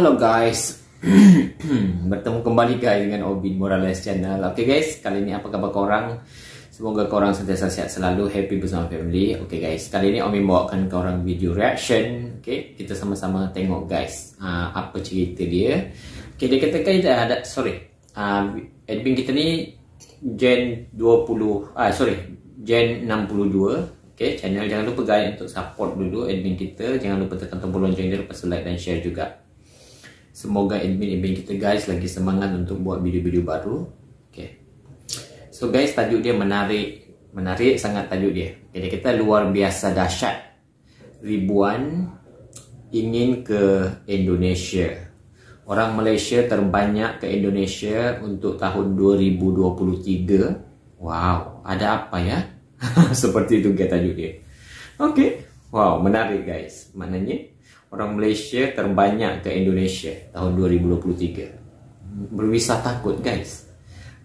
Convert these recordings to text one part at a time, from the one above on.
Halo guys, bertemu kembali guys dengan Obin Morales Channel. Oke guys, kali ini apa kabar korang? Semoga korang sentiasa sehat selalu, happy bersama family. Oke guys, kali ini Obin bawakan korang video reaction. Oke, kita sama-sama tengok guys apa cerita dia. Oke, dia katakan kita ada, admin kita ni Gen 62. Oke, channel jangan lupa guys untuk support dulu admin kita. Jangan lupa tekan tombol lonceng, jangan lupa like dan share juga. Semoga admin kita guys lagi semangat untuk buat video-video baru. Oke. So guys, tajuk dia menarik sangat tajuk dia. Jadi kita luar biasa dahsyat. Ribuan ingin ke Indonesia. Orang Malaysia terbanyak ke Indonesia untuk tahun 2023. Wow, ada apa ya? Seperti itu tajuk dia. Oke. Wow, menarik guys. Maknanya orang Malaysia terbanyak ke Indonesia tahun 2023. Berwisata takut guys.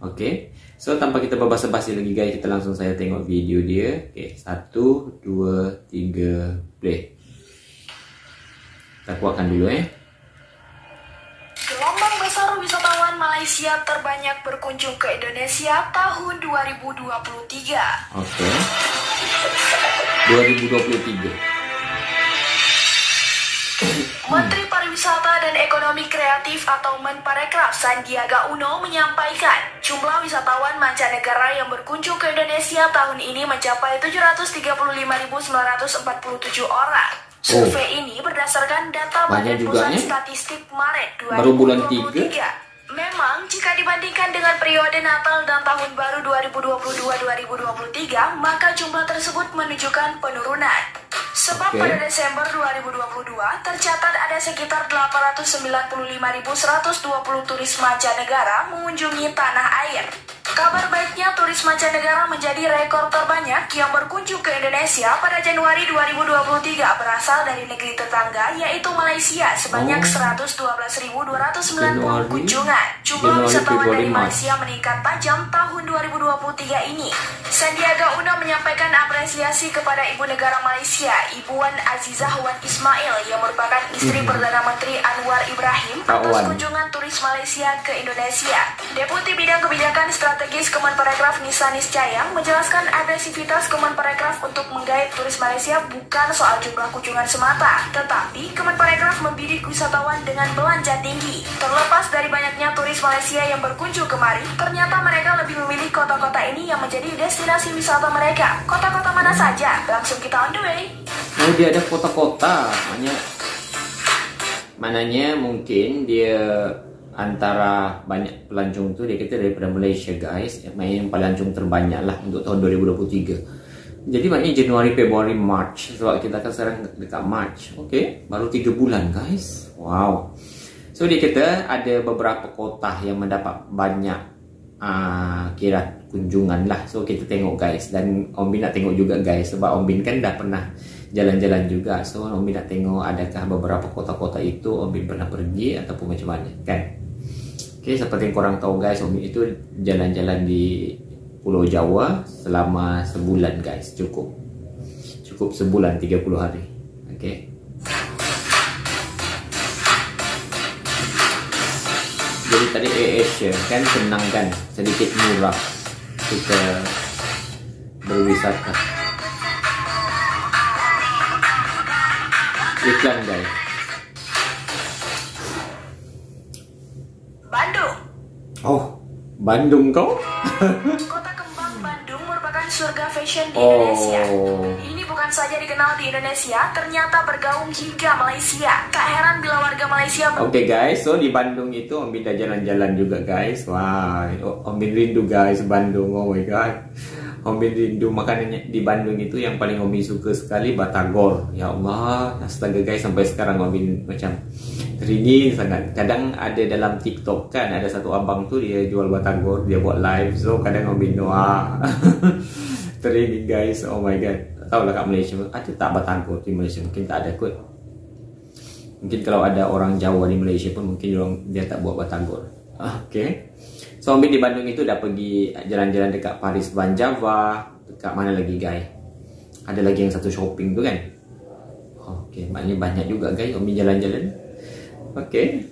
Oke. So tanpa kita berbasa-basi lagi guys, kita langsung saya tengok video dia. Oke, 1, 2, 3, play. Kita kuatkan dulu Gelombang besar wisatawan Malaysia terbanyak berkunjung ke Indonesia tahun 2023. Oke. 2023. Menteri Pariwisata dan Ekonomi Kreatif atau Menparekraf Sandiaga Uno menyampaikan jumlah wisatawan mancanegara yang berkunjung ke Indonesia tahun ini mencapai 735.947 orang. Survei ini berdasarkan data Badan Pusat Statistik Maret 2023. Baru bulan 3. Memang jika dibandingkan dengan periode Natal dan Tahun Baru 2022-2023, maka jumlah tersebut menunjukkan penurunan. Sebab pada Desember 2022 tercatat ada sekitar 895.120 turis mancanegara mengunjungi tanah air. Kabar baiknya, turis mancanegara menjadi rekor terbanyak yang berkunjung ke Indonesia pada Januari 2023 berasal dari negeri tetangga yaitu Malaysia sebanyak 112.290 kunjungan. Jumlah wisatawan dari Malaysia meningkat tajam tahun 2023 ini. Sandiaga Uno menyampaikan apresiasi kepada Ibu Negara Malaysia, Ibu Wan Azizah Wan Ismail yang merupakan istri Perdana Menteri Anwar Ibrahim atas kunjungan turis Malaysia ke Indonesia. Deputi Bidang Kebijakan Strategis Kemenparekraf Nisa Niscayang menjelaskan agresivitas Kemenparekraf untuk menggait turis Malaysia bukan soal jumlah kunjungan semata, tetapi Kemenparekraf membidik wisatawan dengan belanja tinggi. Terlepas dari banyaknya turis Malaysia yang berkunjung kemari, ternyata mereka lebih memilih kota-kota ini yang menjadi destinasi wisata mereka. Kota-kota mana saja? Langsung kita on the way. Oh, dia ada kota-kota. Maknanya mungkin dia antara banyak pelancong tu, dia kata daripada Malaysia guys, yang pelancong terbanyak lah untuk tahun 2023. Jadi maknanya Januari, Februari, March. Sebab kita kan sekarang dekat March. Okay, baru 3 bulan guys. Wow. So dia kata ada beberapa kota yang mendapat banyak kira kunjungan lah. So kita tengok guys. Dan Om Bin nak tengok juga guys, sebab Om Bin kan dah pernah jalan-jalan juga. So Om Bin nak tengok adakah beberapa kota-kota itu Om Bin pernah pergi ataupun macam mana kan. Okay, seperti yang korang tahu guys, Om Bin itu jalan-jalan di Pulau Jawa selama sebulan guys. Cukup sebulan 30 hari. Okay. Jadi tadi Asia kan senang kan, sedikit murah kita berwisata. Iklan guys. Bandung. Oh, Bandung kau? Kota kembang Bandung merupakan surga fashion di Indonesia. Ini bukan saja dikenal di Indonesia, ternyata bergaung hingga Malaysia. Tak heran bila warga Malaysia. Oke guys, so di Bandung itu Om Bin dah jalan-jalan juga guys. Wah, Om Bin rindu guys Bandung. Oh my god. Om Bin rindu makanannya di Bandung itu yang paling Om Bin suka sekali batagor. Ya Allah, astaga guys, sampai sekarang Om Bin macam teringin sangat. Kadang ada dalam TikTok kan, ada satu abang tu dia jual batagor, dia buat live. So kadang Om Bin teringin guys. Oh my god. Tahu lah kat Malaysia ada tak batagor di Malaysia? Mungkin tak ada kot. Mungkin kalau ada orang Jawa di Malaysia pun mungkin dia tak buat batagor. Okay. So Om Bin di Bandung itu dah pergi jalan-jalan dekat Paris Van Java. Dekat mana lagi guys? Ada lagi yang satu shopping tu kan. Okay, maknanya banyak juga guys Om Bin jalan-jalan. Oke.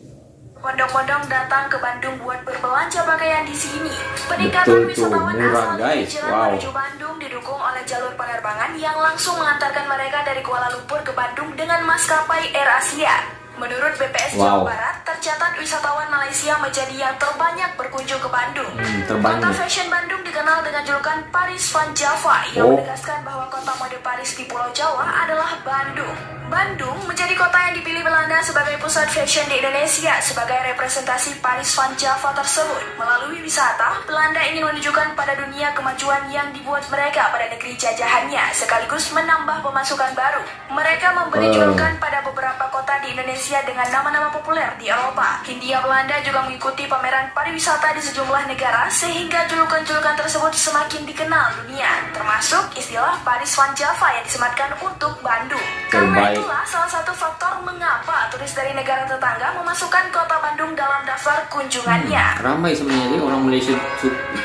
Bondong-bondong datang ke Bandung buat berbelanja pakaian di sini. Peningkatan wisatawan asal hijrah menuju Bandung didukung oleh jalur penerbangan yang langsung mengantarkan mereka dari Kuala Lumpur ke Bandung dengan maskapai AirAsia. Menurut BPS Jawa Barat, tercatat wisatawan Malaysia menjadi yang terbanyak berkunjung ke Bandung. Kota fashion Bandung dikenal dengan julukan Paris Van Java yang menegaskan bahwa kota mode Paris di Pulau Jawa adalah Bandung. Bandung menjadi kota yang dipilih Belanda sebagai pusat fashion di Indonesia sebagai representasi Paris Van Java tersebut. Melalui wisata, Belanda ingin menunjukkan pada dunia kemajuan yang dibuat mereka pada negeri jajahannya sekaligus menambah pemasukan baru. Mereka memberi julukan pada beberapa kota di Indonesia dengan nama-nama populer di Eropa. Hindia Belanda juga mengikuti pameran pariwisata di sejumlah negara sehingga julukan-julukan tersebut semakin dikenal dunia, termasuk istilah Paris Van Java yang disematkan untuk Bandung. Karena itulah salah satu faktor mengapa turis dari negara tetangga memasukkan kota Bandung dalam daftar kunjungannya. Ramai sebenarnya orang Malaysia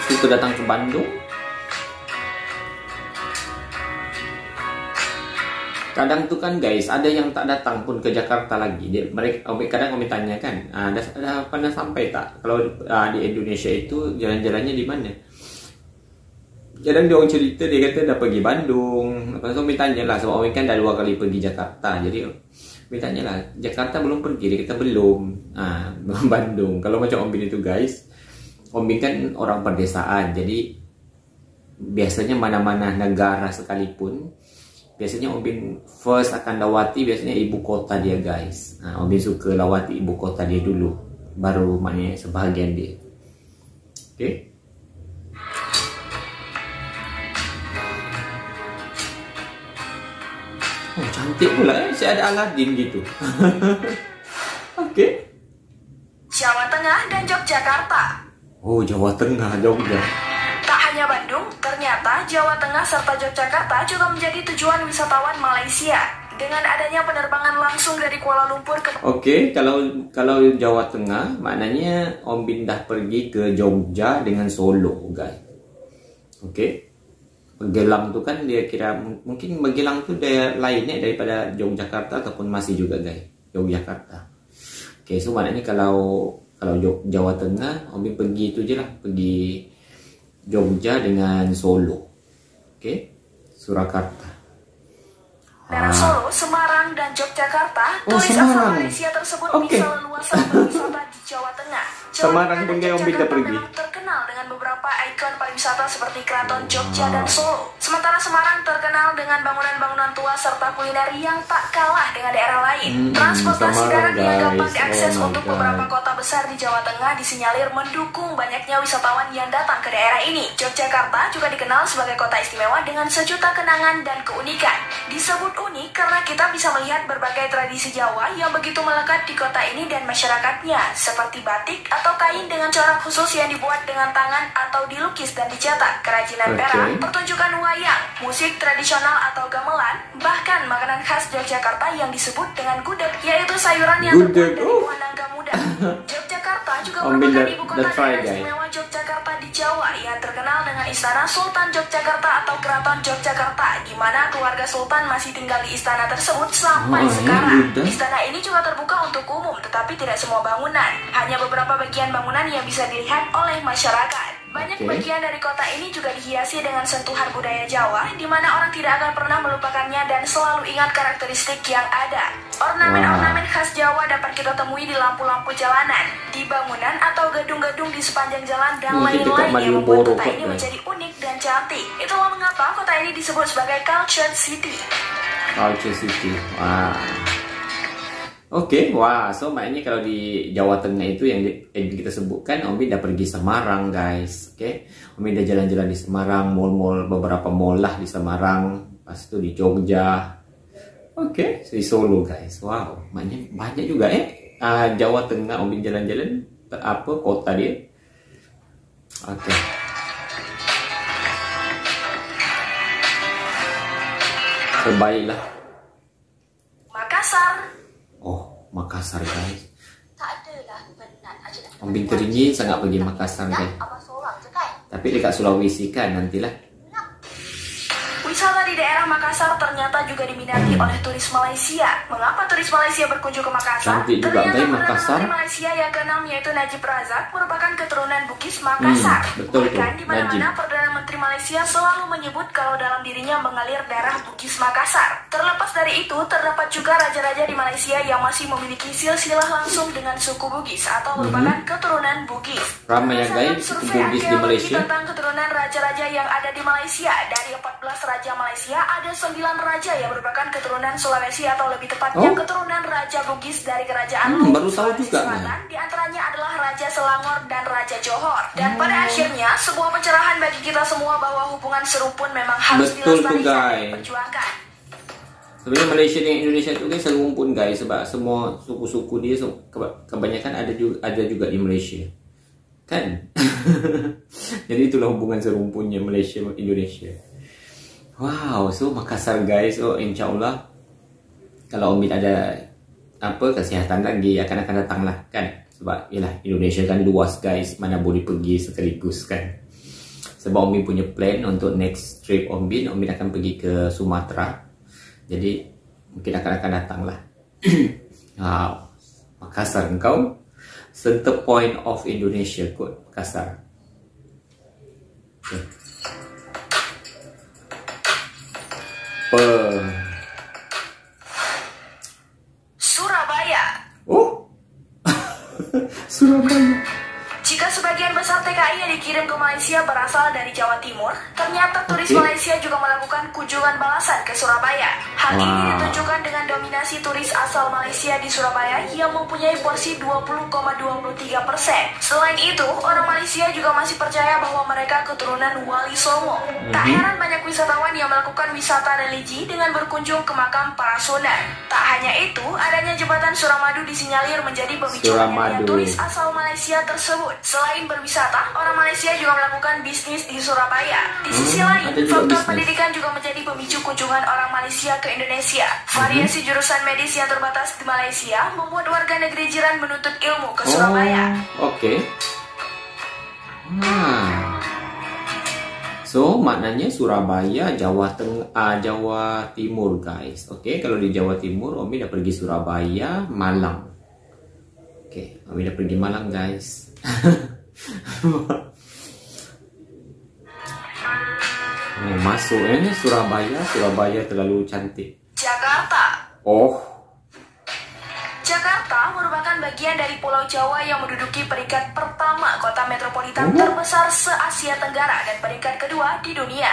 suka datang ke Bandung. Kadang tuh kan guys, ada yang tak datang pun ke Jakarta lagi. Kadang kami tanya kan, ada pernah sampai tak? Kalau di Indonesia itu jalan-jalannya di mana? Kadang dia orang cerita, dia kata dah pergi Bandung. Lepas tu kami tanya lah, sebab kami kan dah 2 kali pergi Jakarta. Jadi kami tanya lah, Jakarta belum pergi? Dia kata belum. Bandung. Kalau macam Om Bin itu guys, Om Bin kan orang perdesaan. Jadi biasanya mana-mana negara sekalipun, biasanya Om Bin first akan lawati biasanya ibu kota dia guys. Om Bin suka lawati ibu kota dia dulu, baru maknanya sebahagian dia. Okay. Oh cantik pula saya ada Aladin gitu. Oke. Jawa Tengah dan Yogyakarta. Oh Jawa Tengah, Jogja. Tak hanya Bandung, ternyata Jawa Tengah serta Yogyakarta juga menjadi tujuan wisatawan Malaysia dengan adanya penerbangan langsung dari Kuala Lumpur ke. Oke, kalau Jawa Tengah maknanya Om Bin dah pergi ke Jogja dengan Solo, guys. Oke. Magelang tu kan dia kira mungkin Magelang tu dia lainnya daripada Yogyakarta ataupun masih juga guys, Yogyakarta. Oke, so maknanya kalau Jawa Tengah Om Bin pergi itu je lah, pergi Jogja dengan Solo. Oke, Surakarta. Dari Solo, Semarang dan Yogyakarta, turis asal Malaysia tersebut bisa leluasa berwisata di Jawa Tengah. Semarang pun kayak Om Bin dah pergi. Terkenal dengan beberapa ikon pariwisata seperti Keraton Jogja dan Solo. Sementara Semarang terkenal dengan bangunan-bangunan tua serta kuliner yang tak kalah dengan daerah lain. Transportasi darat yang gampang diakses untuk beberapa kota besar di Jawa Tengah disinyalir mendukung banyaknya wisatawan yang datang ke daerah ini. Yogyakarta juga dikenal sebagai kota istimewa dengan sejuta kenangan dan keunikan. Disebut unik karena kita bisa melihat berbagai tradisi Jawa yang begitu melekat di kota ini dan masyarakatnya, seperti batik atau kain dengan corak khusus yang dibuat dengan tangan atau dilukis dan dicetak, kerajinan perak, pertunjukan wayang, musik tradisional atau gamelan, bahkan makanan khas Yogyakarta yang disebut dengan gudeg, yaitu sayuran yang terbuat dari buah nangka muda. Yogyakarta juga merupakan ibu kota daerah istimewa Yogyakarta di Jawa yang terkenal dengan Istana Sultan Yogyakarta atau Keraton Yogyakarta, di mana keluarga Sultan masih tinggal di istana tersebut sampai sekarang. Istana ini juga terbuka untuk umum, tetapi tidak semua bangunan, hanya beberapa bagian bangunan yang bisa dilihat oleh masyarakat. Banyak bagian dari kota ini juga dihiasi dengan sentuhan budaya Jawa, di mana orang tidak akan pernah melupakannya dan selalu ingat karakteristik yang ada. Ornamen-ornamen khas Jawa dapat kita temui di lampu-lampu jalanan, di bangunan atau gedung-gedung di sepanjang jalan dan lain-lain yang membuat kota ini menjadi unik dan cantik. Itulah mengapa kota ini disebut sebagai Cultured City. Cultured City, wah. Oke, wah, so maknanya kalau di Jawa Tengah itu yang kita sebutkan, Om Bin dah pergi Semarang, guys. Oke, Om Bin dah jalan-jalan di Semarang, mall-mall, beberapa mall lah di Semarang, pas itu di Jogja. Oke, di Solo, guys. Wow, maknanya banyak juga Jawa Tengah Om Bin jalan-jalan, kota dia. Oke. Terbaiklah. Makassar. Oh, Makassar guys. Om Bin teringin sangat pergi Makassar guys. Tapi dekat Sulawesi kan nantilah. Wisata di di daerah Makassar ternyata juga diminati oleh turis Malaysia. Mengapa turis Malaysia berkunjung ke Makassar? Cantik juga Ternyata Makassar. Perdana Menteri Malaysia yang ke-6 yaitu Najib Razak merupakan keturunan Bugis Makassar. Betul tuh, Bahkan di mana-mana Najib. Perdana Menteri Malaysia selalu menyebut kalau dalam dirinya mengalir darah Bugis Makassar. Terlepas dari itu, terdapat juga raja-raja di Malaysia yang masih memiliki silsilah langsung dengan suku Bugis atau merupakan keturunan Bugis. Ramai ya Berdasarkan guys, suku survei Bugis di arkeologi Malaysia. tentang keturunan raja-raja yang ada di Malaysia, dari 14 raja Malaysia ada 9 raja yang merupakan keturunan Sulawesi atau lebih tepatnya keturunan Raja Bugis dari Kerajaan Luwu, baru tahu Sulawesi juga. Selatan. Di antaranya adalah Raja Selangor dan Raja Johor. Dan pada akhirnya sebuah pencerahan bagi kita semua bahwa hubungan serumpun memang harus Betul tuh, dilestarikan dan guys. diperjuangkan. Sebenarnya Malaysia dengan Indonesia itu guys serumpun guys, sebab semua suku-suku dia kebanyakan ada juga di Malaysia. Kan? Jadi itulah hubungan serumpunnya Malaysia dan Indonesia. Wow, so Makassar guys, so insyaAllah kalau Omid ada kesihatan lagi akan datang lah kan. Sebab yalah Indonesia kan luas guys, mana boleh pergi sekaligus kan. Sebab Omid punya plan untuk next trip Omid akan pergi ke Sumatera. Jadi mungkin akan datang lah. Wow, Makassar engkau center point of Indonesia kot, Makassar. Okay. Surabaya. Oh, Surabaya. Jika sebagian besar TKI yang dikirim ke Malaysia berasal dari Jawa Timur, ternyata turis Malaysia juga melakukan kunjungan balasan ke Surabaya. Hal ini ditunjukkan dengan dominasi turis asal Malaysia di Surabaya yang mempunyai porsi 20,23%. Selain itu, orang Malaysia juga masih percaya bahwa mereka keturunan Wali Songo. Tak heran banyak wisatawan yang melakukan wisata religi dengan berkunjung ke makam para sunan. Tak hanya itu, adanya jembatan Suramadu disinyalir menjadi pemicu banyaknya turis asal Malaysia tersebut. Selain berwisata, orang Malaysia juga melakukan bisnis di Surabaya. Di sisi lain, faktor pendidikan juga menjadi pemicu kunjungan orang Malaysia ke Indonesia. Variasi jurusan medis yang terbatas di Malaysia membuat warga negeri jiran menuntut ilmu ke Surabaya. Oke. So, maknanya Surabaya, Jawa Timur guys. Oke, kalau di Jawa Timur, Omid dah pergi Surabaya, Malang. Oke, Omid dah pergi Malang guys. Masuk Surabaya terlalu cantik. Jakarta. Jakarta merupakan bagian dari Pulau Jawa yang menduduki peringkat pertama kota metropolitan terbesar se-Asia Tenggara dan peringkat kedua di dunia.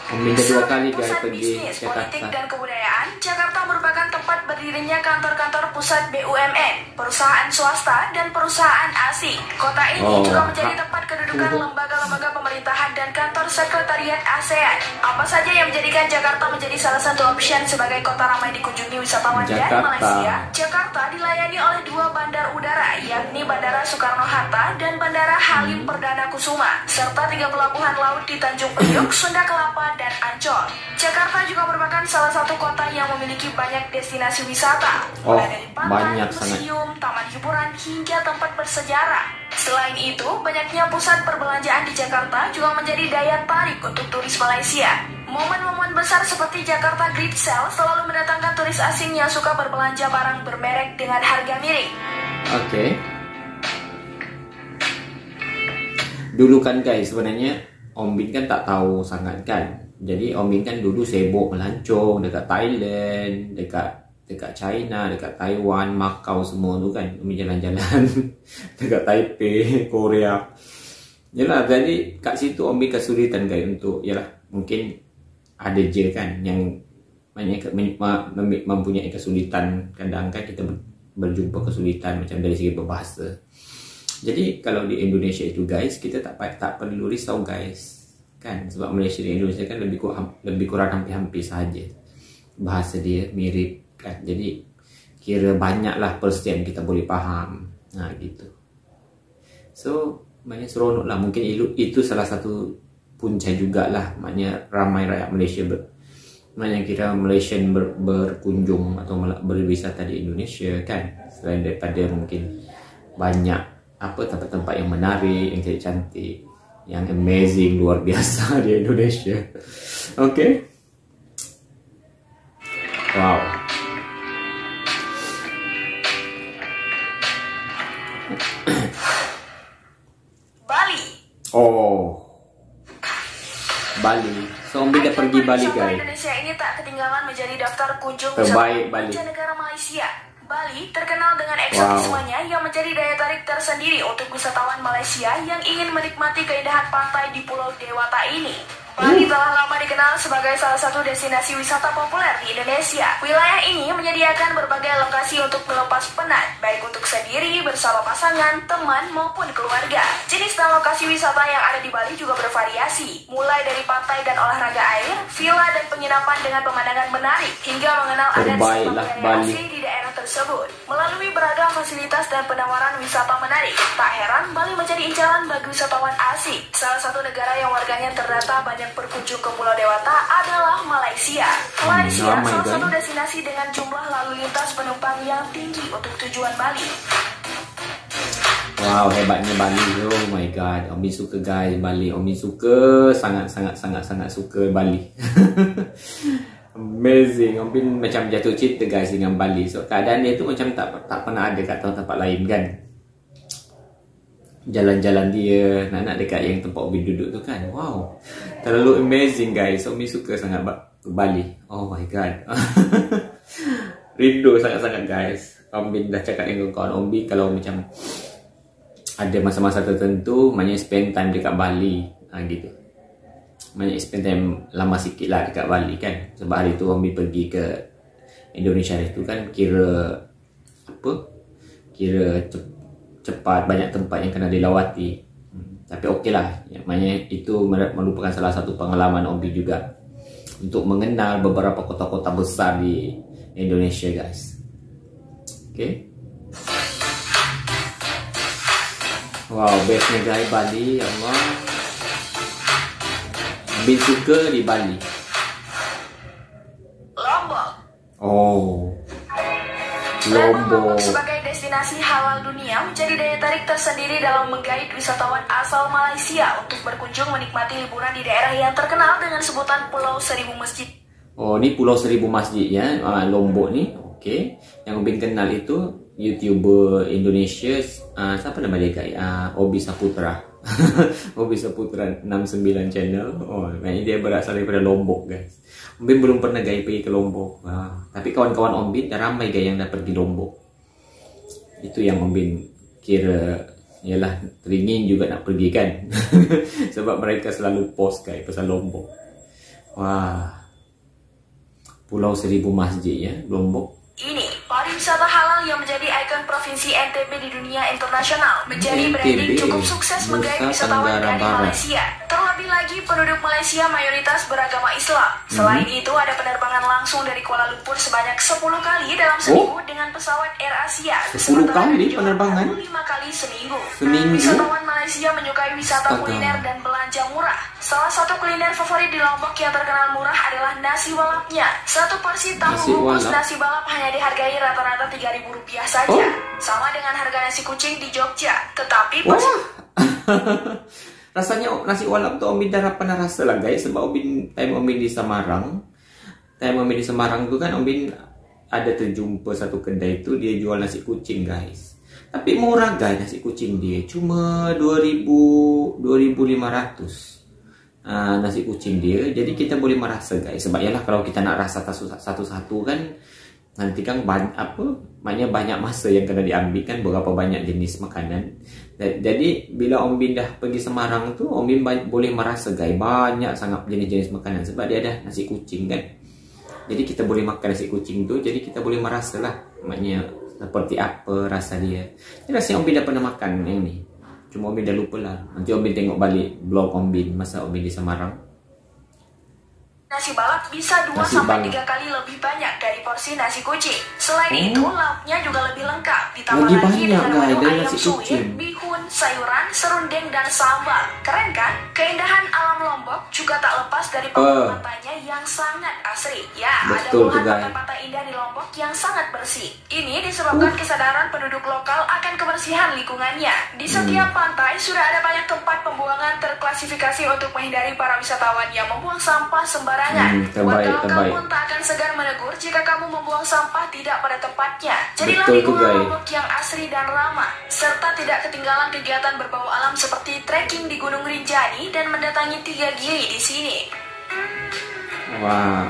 Dua kali guys Pusat pergi bisnis, Jakarta. politik, dan kebudayaan, Jakarta merupakan tempat berdirinya kantor-kantor pusat BUMN, perusahaan swasta, dan perusahaan asing. Kota ini juga menjadi tempat kedudukan lembaga-lembaga pemerintahan dan kantor sekretariat ASEAN. Apa saja yang menjadikan Jakarta menjadi salah satu option sebagai kota ramai dikunjungi wisatawan dari Malaysia? Jakarta dilayani oleh 2 bandar udara, yakni Bandara Soekarno-Hatta dan Bandara Halim Perdana Kusuma, serta 3 pelabuhan laut di Tanjung Priok, Sunda Kelapa, dan Ancol. Jakarta juga merupakan salah satu kota yang memiliki banyak destinasi wisata, mulai dari pantai, museum, taman hiburan, hingga tempat bersejarah. Selain itu, banyaknya pusat perbelanjaan di Jakarta juga menjadi daya tarik untuk turis Malaysia. Momen-momen besar seperti Jakarta Great Sale selalu mendatangkan turis asing yang suka berbelanja barang bermerek dengan harga miring. Oke. Dulu kan guys, sebenarnya Om Bin kan tak tahu sangat kan. Jadi Om Bin kan dulu sibuk melancong dekat Thailand, dekat China, dekat Taiwan, Macau semua tu kan. Om Bin jalan-jalan dekat Taipei, Korea. Yalah, jadi kat situ Om Bin kesulitan guys untuk mungkin ada je kan yang mempunyai kesulitan. Kadang kan kita berjumpa kesulitan macam dari segi berbahasa. Jadi kalau di Indonesia itu guys, kita tak perlu risau guys, kan? Sebab Malaysia dan Indonesia kan lebih kurang hampir-hampir saja bahasa dia mirip kan. Jadi kira banyaklah persen kita boleh faham. Nah gitu. So maknanya seronok lah. Mungkin itu salah satu punca jugalah. Maknanya ramai rakyat Malaysia maknanya kira Malaysian berkunjung atau berwisata di Indonesia kan. Selain daripada mungkin banyak tempat-tempat yang menarik, yang cantik, yang amazing, luar biasa di Indonesia. Oke. Wow. Bali. Oh, Bali. So Ombi dah pergi Bali guys. Indonesia ini tak ketinggalan menjadi daftar kunjung terbaik Bali. Mancanegara Malaysia. Bali terkenal dengan eksotismenya yang menjadi daya tarik tersendiri untuk wisatawan Malaysia yang ingin menikmati keindahan pantai di Pulau Dewata ini. Bali telah lama dikenal sebagai salah satu destinasi wisata populer di Indonesia. Wilayah ini menyediakan berbagai lokasi untuk melepas penat, baik untuk sendiri, bersama pasangan, teman, maupun keluarga. Jenis dan lokasi wisata yang ada di Bali juga bervariasi, mulai dari pantai dan olahraga air, villa dan penginapan dengan pemandangan menarik, hingga mengenal adat rekreasi di daerah tersebut. Melalui beragam fasilitas dan penawaran wisata menarik, tak heran Bali menjadi incaran bagi wisatawan asing. Salah satu negara yang warganya terdata banyak berkunjung ke Pulau Dewata adalah Malaysia. Malaysia salah satu destinasi dengan jumlah lalu lintas penumpang yang tinggi untuk tujuan Bali. Wow, hebatnya Bali. Oh my god, Ombi suka guys Bali. Ombi suka sangat suka Bali. Amazing. Ombi macam jatuh cinta guys dengan Bali. So keadaan dia tu macam tak pernah ada kat tempat lain kan. Jalan-jalan dia nak dekat yang tempat Ombi duduk tu kan. Wow, terlalu amazing guys. Ombi suka sangat Bali. Oh my god. Rindu sangat-sangat guys. Ombi dah cakap dengan kawan Ombi kalau macam ada masa-masa tertentu maknanya spend time dekat Bali gitu. Maknanya spend time lama sikit lah dekat Bali kan. Sebab hari tu Ombi pergi ke Indonesia itu kan kira cepat, banyak tempat yang kena dilawati. Tapi okey lah, maknanya itu merupakan salah satu pengalaman Ombi juga untuk mengenal beberapa kota-kota besar di Indonesia guys. Okay. Wow, bestnya guys Bali, ya Allah. Ombi suka di Bali. Lombok. Oh, Lombok sebagai destinasi halal dunia menjadi daya tarik tersendiri dalam menggait wisatawan asal Malaysia untuk berkunjung menikmati liburan di daerah yang terkenal dengan sebutan Pulau Seribu Masjid. Oh, ni Pulau Seribu Masjid ya, Lombok ni. Okey. Yang Obin kenal itu YouTuber Indonesia, siapa nama dia guys? Obi Saputra. Obi Saputra 69 channel. Oh, maknanya dia berasal daripada Lombok guys. Obin belum pernah guys pergi ke Lombok. Tapi kawan-kawan Obin dah ramai guys yang dah pergi Lombok. Itu yang Obin kira ialah teringin juga nak pergi kan. Sebab mereka selalu post guys pasal Lombok. Wah, Pulau Seribu Masjid ya, Lombok. Ini pariwisata halal yang menjadi ikon provinsi NTB di dunia internasional, menjadi branding cukup sukses menggait wisatawan dari Malaysia. Terlebih lagi penduduk Malaysia mayoritas beragama Islam. Selain itu ada penerbangan langsung dari Kuala Lumpur sebanyak 10 kali dalam seminggu dengan pesawat AirAsia. 10 kali penerbangan? 5 kali seminggu. Wisatawan Malaysia menyukai wisata kuliner dan belanja murah. Salah satu kuliner favorit di Lombok yang terkenal murah adalah nasi balapnya. Satu porsi tahu bungkus nasi balap hanya dihargai rata-rata Rp3.000 saja. Sama dengan harga nasi kucing di Jogja. Tetapi rasanya nasi walap tu Obin dah pernah rasa lah guys. Sebab time Obin di Semarang, tu kan Obin ada terjumpa satu kedai tu dia jual nasi kucing guys. Tapi murah guys nasi kucing dia, cuma 2.500 nasi kucing dia. Jadi kita boleh merasa guys. Sebab yalah kalau kita nak rasa satu-satu kan nanti kan maknanya banyak masa yang kena diambil kan, berapa banyak jenis makanan. Jadi bila Obin dah pergi Semarang tu Obin boleh merasa guys banyak sangat jenis-jenis makanan. Sebab dia ada nasi kucing kan. Jadi kita boleh makan nasi kucing tu, jadi kita boleh merasa lah maknanya seperti apa rasa dia. Ini rasanya Obin dah pernah makan yang ni, cuma Obin dah lupa lah. Nanti Obin tengok balik blog Obin masa Obin di Semarang. Nasi balap bisa 2-3 kali lebih banyak dari porsi nasi kucing. Selain itu, lauknya juga lebih lengkap. Ditambah lagi dengan menu ayam suwir, bihun, bihun, sayuran, serundeng, dan sambal. Keren kan? Keindahan alam Lombok juga tak lepas dari pantainya yang sangat asri. Ya, betul, ada puluhan pantai indah di Lombok yang sangat bersih. Ini disebabkan kesadaran penduduk lokal akan kebersihan lingkungannya. Di setiap pantai sudah ada banyak tempat pembuangan terklasifikasi untuk menghindari para wisatawan yang membuang sampah sembarangan. Warga lokal pun tak akan segan menegur jika kamu membuang sampah tidak pada tempatnya. Jadilah lingkungan Lombok yang asri dan ramah, serta tidak ketinggalan kegiatan berbau alam seperti trekking di Gunung Rinjani dan mendatangi 3 Gili di sini. Wah.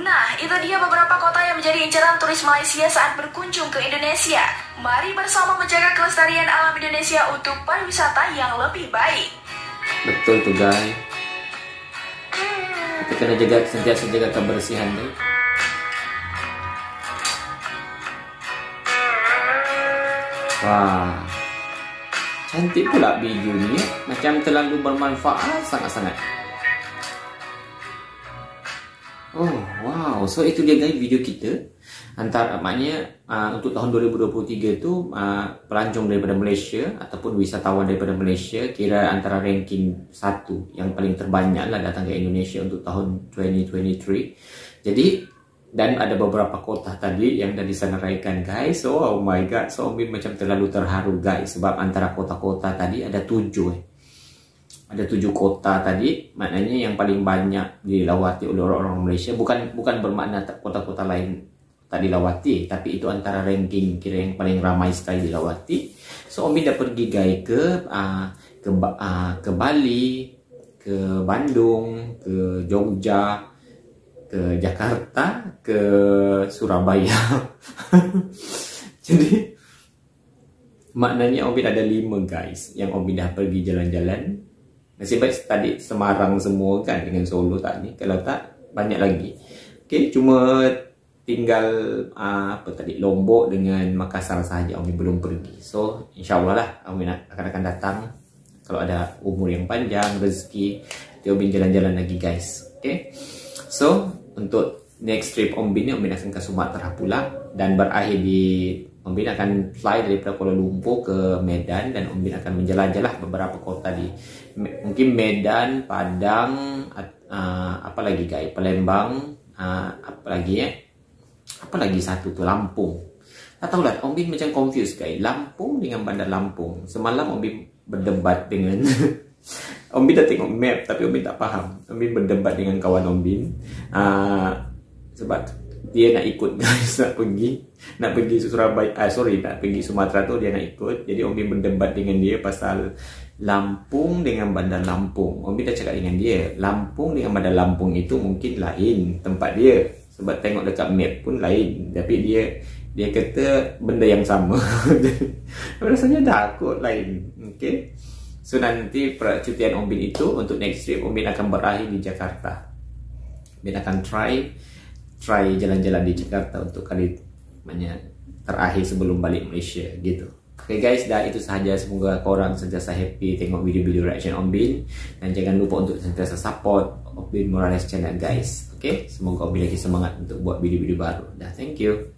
Nah, itu dia beberapa kota yang menjadi incaran turis Malaysia saat berkunjung ke Indonesia. Mari bersama menjaga kelestarian alam Indonesia untuk pariwisata yang lebih baik. Betul tuh guys. Kita kena sentiasa jaga kebersihan nih. Wah, cantik pula video ni ya. Macam terlalu bermanfaat sangat-sangat. Oh wow, so itu dia guys video kita. Antara maknanya untuk tahun 2023 tu pelancong daripada Malaysia ataupun wisatawan daripada Malaysia kira antara ranking 1 yang paling terbanyak lah datang ke Indonesia untuk tahun 2023. Jadi dan ada beberapa kota tadi yang dah disenaraikan guys. So oh my god, so Om Bin macam terlalu terharu guys sebab antara kota-kota tadi ada 7 Ada 7 kota tadi, maknanya yang paling banyak dilawati oleh orang-orang Malaysia. Bukan bermakna kota-kota lain tak dilawati, tapi itu antara ranking kira yang paling ramai sekali dilawati. So Om Bin dah pergi guys ke Bali, ke Bandung, ke Jogja, ke Jakarta, ke Surabaya. Jadi maknanya Om Bin ada 5 guys yang Om Bin dah pergi jalan-jalan. Nasib baik tadi Semarang semua kan dengan Solo tadi. Kalau tak banyak lagi. Okay, cuma tinggal Lombok dengan Makassar sahaja Om Bin belum pergi. So insyaAllah lah Om Bin akan datang kalau ada umur yang panjang, rezeki, Om Bin jalan-jalan lagi guys. Okay, so untuk next trip Om Bin akan ke Sumatera pula dan berakhir di Om Bin akan fly daripada Kuala Lumpur ke Medan dan Om Bin akan menjelajah beberapa kota di mungkin Medan, Padang, apa lagi guys, Palembang, apa lagi satu tu Lampung. Tak tahulah, Om Bin macam confused guys. Lampung dengan Bandar Lampung. Semalam Om Bin berdebat dengan Om Bin dah tengok map tapi Om Bin tak faham. Om Bin berdebat dengan kawan Om Bin sebab dia nak ikut guys, nak pergi Surabaya, nak pergi Sumatera tu dia nak ikut. Jadi Om Bin berdebat dengan dia pasal Lampung dengan Bandar Lampung. Om Bin dah cakap dengan dia, Lampung dengan Bandar Lampung itu mungkin lain tempat dia sebab tengok dekat map pun lain, tapi dia kata benda yang sama. Rasanya dah kot lain. Okay, so nanti percutian Om Bin itu untuk next trip Om Bin akan berakhir di Jakarta. Om Bin akan try jalan-jalan di Jakarta untuk kali terakhir sebelum balik Malaysia gitu. Okay guys, dah itu sahaja. Semoga korang sentiasa happy tengok video-video reaction Om Bin dan jangan lupa untuk sentiasa support Om Bin Morales channel guys. Okay, semoga Om Bin lagi semangat untuk buat video-video baru. Dah, thank you.